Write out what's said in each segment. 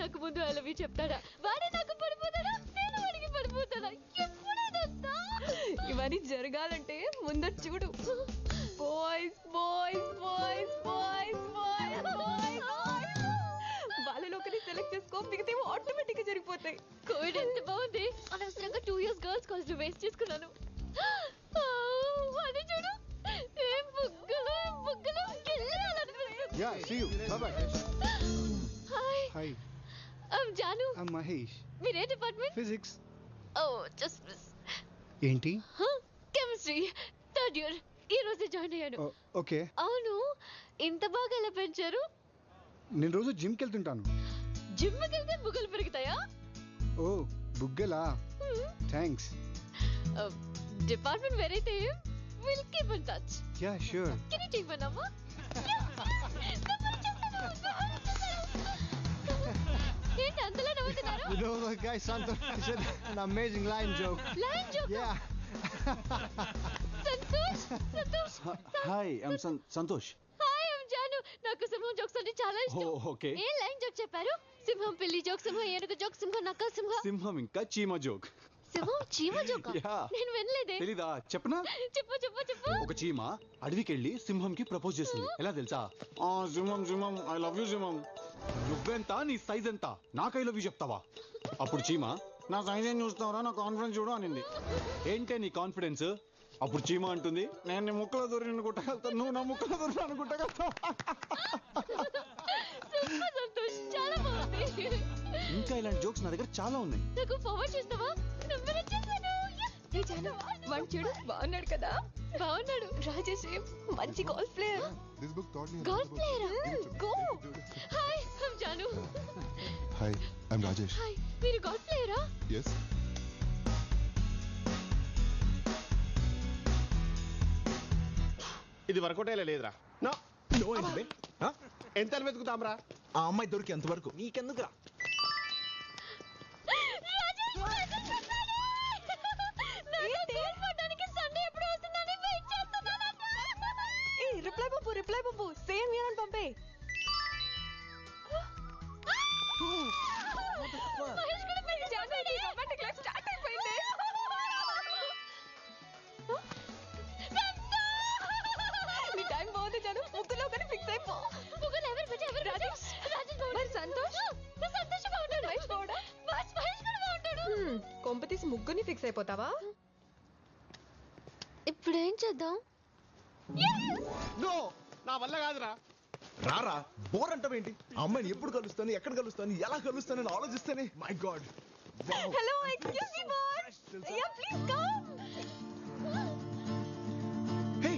నాకు ముందు I love you చెప్తాడా, వాడే నాకు పడిపోతాడా, నేను వాడికి పడిపోతాడా, ఎప్పుడేదంతా ఇవన్నీ జరగాలంటే ముందర చూడు. Boys boys boys boys boys boys వాళ్ళలో ఒకరిని సెలెక్ట్ చేసుకో, మిగతా ఆటోమేటిక్ గా జరిగిపోతాయి. కోవిడ్ ఎంత బాగుంది, అనవసరంగా 2 years గర్ల్స్ కాలేజ్ వేస్ట్ చేసుకున్నాను. అది చూడు, ఏం బుగ్గలు ఏం బుగ్గలు, గిల్లాలనిపిస్తుంది. Yeah, see you. Bye-bye. Hi, Hi, Janu. I'm Mahesh. మీరే డిపార్ట్మెంట్? Physics. ఓ జస్ట్ మిస్. ఏంటి? Chemistry 3rd year. ఈ రోజే జాయిన్ అయ్యాను. ఓకే. అవును, ఇంత బాగా ఎలా పెంచారు? నేను రోజు జిమ్కి వెళ్తుంటాను. జిమ్కి వెళ్తే బుగ్గలు పెరుగుతాయా? ఓ బుగ్గలా, థ్యాంక్స్. డిపార్ట్మెంట్ వేరైతే will keep in touch. Yeah sure. Can you take my number? ఏంటి అంతలా నవ్వుతున్నారు? You know the guy Santosh said an amazing line joke. Line joke. Yeah. Santosh, Santosh. Hi I'm Santosh. Hi, I'm Janu. నాకు సింహం జోక్స్ అంటే చాలా ఇష్టం. Okay. ఏ line joke చెప్పారు? సింహం పిల్లి జోక్, సింహం ఏనుగు జోక్, సింహం నక్క సింహం. సింహం ఇంకా చీమ జోక్. సింహం చీమ జోక్? Yeah. నేను వినలేదే. తెలీదా? చెప్పనా? చెప్పు చెప్పు చెప్పు. ఒక చీమ అడవికి వెళ్ళి సింహంకి ప్రపోజ్ చేసింది. ఎలా తెలుసా? సింహం సింహం ఐ లవ్ యూ సింహం. నువ్వెంత, నీ సైజ్ ఎంత, నాకు ఐ లవ్ యూ చెప్తావా? అప్పుడు చీమ, నా సైజ్ ఏం చూస్తావరా, నా కాన్ఫిడెన్స్ చూడు అనింది. ఏంటే నీ కాన్ఫిడెన్స్? అప్పుడు చీమ అంటుంది, నేను నీ ముక్కలో దూరి నిన్ను కుట్టగలుగుతాను, నువ్వు నా ముక్కలో దూరి నన్ను కుట్టగలుగుతావు. సంతోష్, చాలా బాగుంది. ఇంకా ఇలాంటి జోక్స్ నా దగ్గర చాలా ఉన్నాయి. నాకు ఫార్వర్డ్ చేస్తావా? నంబర్ వచ్చేసాను. ఏ జాను, వాడు చూడు బాగున్నాడు కదా. బాగున్నాడు. రాజేష్ మంచి golf player. This book taught me a golf lot about ప్లేయరా? Go. Hi, I'm Janu. Hi, I'm Rajesh. Hi, మీరు గోల్ఫ్ ప్లేయరా? Yes. ఇది వర్కౌట్ అయ్యే లేదురా. నో ఏంటి ఎంత వెతుకుతాంరా? ఆ అమ్మాయి దొరికేంత వరకు నీకెందుకురా? రిప్లై బాబు సేమ్ ఇయర్ అని పంపే. నీ టైం బాగుంది జాను, ముగ్గులో కానీ ఫిక్స్ అయిపో. ముగ్గురు ఎవరు పెట్టే ఎవరు? రాజేష్, రాజేష్ బాగుంటాడు. మరి సంతోష్? సంతోష్ బాగుంటాడు. మహేష్ బాగుండా? మహేష్ కూడా బాగుంటాడు. కొంప తీసి ముగ్గురిని ఫిక్స్ అయిపోతావా? ఇప్పుడు ఏం చేద్దాం? నో, నా వల్ల కాదురా. రారా, బోర్ అంటావేంటి? ఆ అమ్మాయిని ఎప్పుడు కలుస్తాను, ఎక్కడ కలుస్తాను, ఎలా కలుస్తానని ఆలోచిస్తేనే my god. Hello, excuse me boss. Yeah please come. Hey,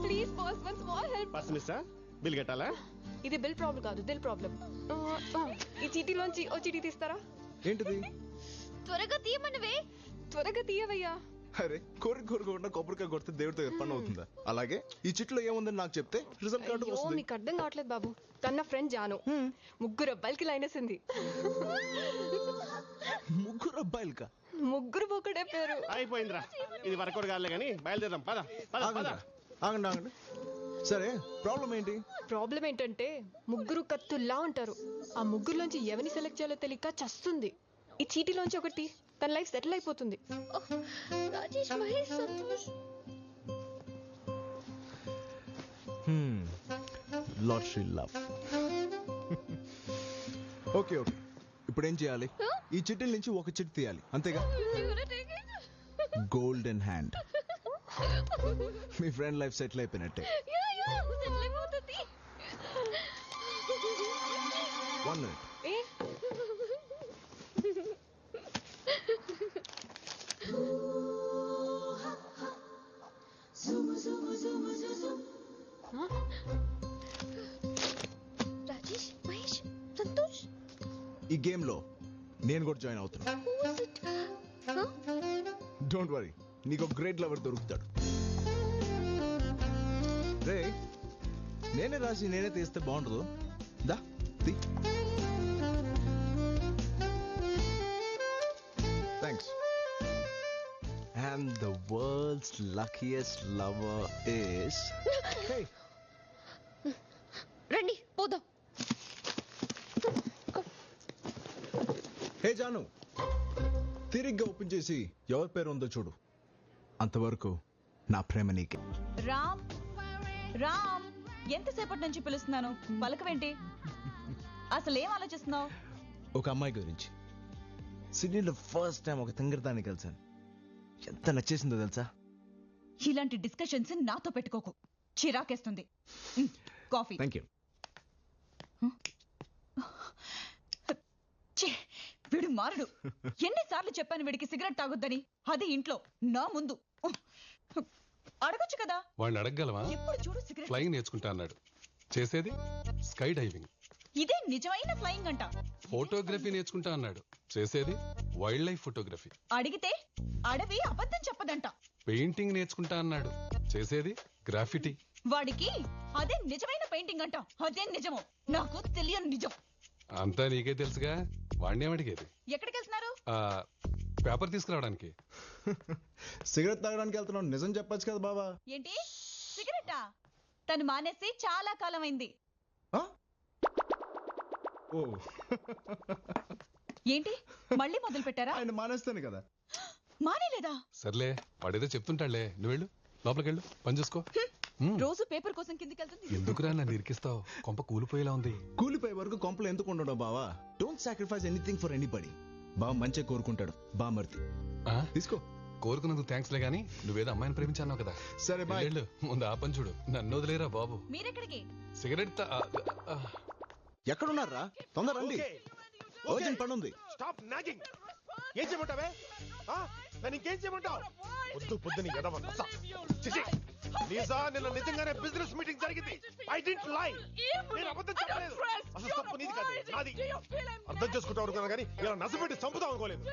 please boss, one small help. First mister bill కట్టాలా? ఇది బిల్ ప్రాబ్లం కాదు, దిల్ ప్రాబ్లం. ఈ చీటీలోంచి ఓ చీటీ తీస్తారా? ఏంటిది? త్వరగా తీయమన్నవే. త్వరగా తీయవయ్యా. అరే, కోరుకోకుండా కొబ్బరికాయ కొడితే దేవుడితో పని అవుతుందా? అలాగే ఈ చిట్లో ఏముందని నాకు చెప్తే రిజల్ట్ కార్డు అయ్యో, వస్తుంది. మీకు అర్థం కావట్లేదు బాబు. తన ఫ్రెండ్ జాను ముగ్గురు అబ్బాయిలకి లైన్ వేసింది. ముగ్గురు అబ్బాయిలకా? ముగ్గురు ఒకటే పేరు. అయిపోయిందిరా, ఇది వర్కౌట్ కాదులే కానీ బయలుదేరాం. పద పద పద. ఆగండి. సరే, ప్రాబ్లం ఏంటి? ప్రాబ్లం ఏంటంటే ముగ్గురు కత్తుల్లా ఉంటారు. ఆ ముగ్గురులోంచి ఎవరిని సెలెక్ట్ చేయాలో తెలియక చస్తుంది. ఈ చీటీలోంచి ఒకటి, తన లైఫ్ సెటిల్ అయిపోతుంది. Rajesh, Mahesh, Santosh. Lottery love. Okay, ఇప్పుడు ఏం చేయాలి? ఈ చిట్టీల నుంచి ఒక చిట్టి తీయాలి, అంతేగా? Golden hand. మీ ఫ్రెండ్ లైఫ్ సెటిల్ అయిపోయినట్టే. One minute. రాజేష్, మహేష్, సంతోష్. ఈ గేమ్ లో నేను కూడా జాయిన్ అవుతున్నా. డోంట్ వరీ, నీకు ఒక గ్రేట్ లవర్ దొరుకుతాడు. రే, నేనే రాసి నేనే తీస్తే బాగుండదు. దా తీ. Thanks. And the most luckiest lover is... Hey, రండి పోదాం. హే జాను, తిరిగ్గా ఓపెన్ చేసి ఎవరి పేరు ఉందో చూడు. అంతవరకు నా ప్రేమ నీకే. రామ్ రామ్, ఎంతసేపటి నుంచి పిలుస్తున్నాను, పలకవేంటి? అసలు ఏం ఆలోచిస్తున్నావు? ఒక అమ్మాయి గురించి. సిడ్నీలో ఫస్ట్ టైం ఒక తింగరదాన్ని కలిసాను. ఎంత నచ్చేసిందో తెలుసా? ఇలాంటి డిస్కషన్స్ నాతో పెట్టుకోకు, చిరాకేస్తుంది. కాఫీ. Thank you. వీడు మారడు. ఎన్నిసార్లు చెప్పాను వీడికి సిగరెట్ తాగొద్దని, అది ఇంట్లో నా ముందు. అడగొచ్చు కదా. వాడిని అడగగలవా? ఎప్పుడు చూడు సిగరెట్. ఫ్లయింగ్ నేర్చుకుంటా అన్నాడు, చేసేది స్కై డైవింగ్. ఇదే నిజమైన ఫ్లయింగ్ అంట. ఫోటోగ్రఫీ నేర్చుకుంటా అన్నాడు, చేసేది వైల్డ్ లైఫ్ ఫోటోగ్రఫీ. అడిగితే అడవి అబద్ధం చెప్పదంట. పెయింటింగ్ నేర్చుకుంటా అన్నాడు, చేసేది గ్రాఫిటీ. వాడికి అదే నిజమైన పెయింటింగ్ అంట. అదే నిజమో నాకు తెలియని నిజం. అంతా నీకే తెలుసుగా. వాడిని ఏమడిగేది? ఎక్కడికి వెళ్తున్నారు? పేపర్ తీసుకురావడానికి. సిగరెట్ తాగడానికి వెళ్తున్నావు, నిజం చెప్పొచ్చు కదా బాబా. ఏంటి సిగరెటా? తను మానేసి చాలా కాలం అయింది. ఓ, ఏంటి మళ్ళీ మొదలు పెట్టారా? ఆయన మానేస్తాను కదా. మానేలేదా? సర్లే, వాడేదో చెప్తుంటాడులే, నువ్వు వెళ్ళు, లోపలికి వెళ్ళు, పని చూసుకో. రోజు పేపర్ కోసం కిందికి వెళ్తుంది. ఎందుకురా నన్ను ఇరికిస్తావు? కొంప కూలిపోయేలా ఉంది. కూలిపోయే వరకు కొంపలు ఎందుకు ఉండడం బావా? Don't sacrifice anything for anybody. బావ మంచిగా కోరుకుంటాడు. బామర్తి ఆ? తీసుకో. కోరుకున్నందుకు థ్యాంక్స్ లే గానీ, నువ్వేదో అమ్మాయిని ప్రేమించావు కదా. సరే బాయ్. వెళ్ళు, ముందు ఆ పని చూడు. నన్ను వదిలేరా బాబు. మీరెక్కడికి? సిగరెట్ ఎక్కడున్నారా? తొందర రండి, అర్జెంట్ పని ఉంది. Stop nagging. ఏం చేయమంటావే? నన్ను ఇంకేం చేయమంటావు? పొద్దు పొద్దుని ఎడవన్నా. లీజా, నిన్న నిజంగానే బిజినెస్ మీటింగ్ జరిగింది. ఐ డిడ్ంట్ లై. నేను అబద్ధం చెప్పలేదు. అసలు తప్పు నీది కాదు, నాది. అర్థం చేసుకుంటావు అనుకున్నా కానీ ఇలా నసపెట్టి చంపుతాం అనుకోలేదు.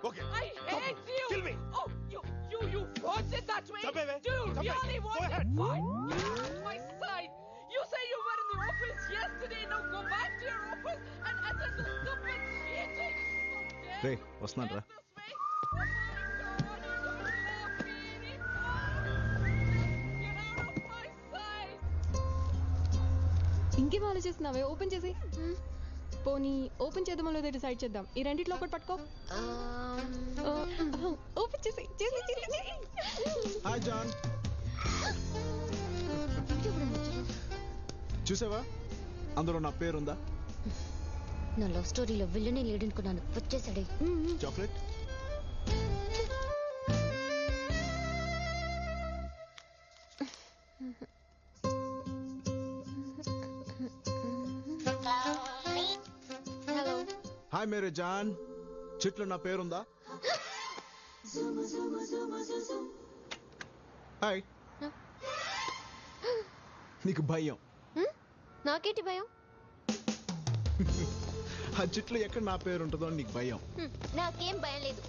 Okay, kill me. You forced it that way? చంపేవే. Do you చంపే. really Go want ahead. it? Fine. Get out of my sight. You say you were in the office yesterday. Now go back to your office and attend the stupid meeting. రే, వస్తున్నాను రా. ఇంకేం ఆలోచిస్తున్నావే? Open చేసి. పోనీ open చేద్దామో లేదో decide చేద్దాం. ఈ రెండిట్లో ఒకటి పట్టుకో. ఓపెన్ చేసి. హాయ్ జాన్. చూసావా, అందులో నా పేరుందా? నా లవ్ స్టోరీలో విల్లనే లేడనుకున్నాను, వచ్చేసాడే. చాక్లెట్. హలో. హాయ్ మేరే జాన్, చెట్లు నా పేరుందా? హాయ్. నీకు భయం? నాకేంటి భయం? ఆ చెట్లు ఎక్కడ నా పేరు ఉంటుందో నీకు భయం. నాకేం భయం లేదు.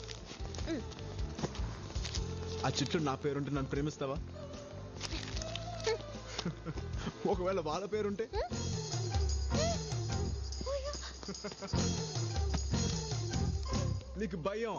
ఆ చెట్లు నా పేరుంటే నన్ను ప్రేమిస్తావా? ఒకవేళ వాళ్ళ పేరుంటే? నీకు భయం?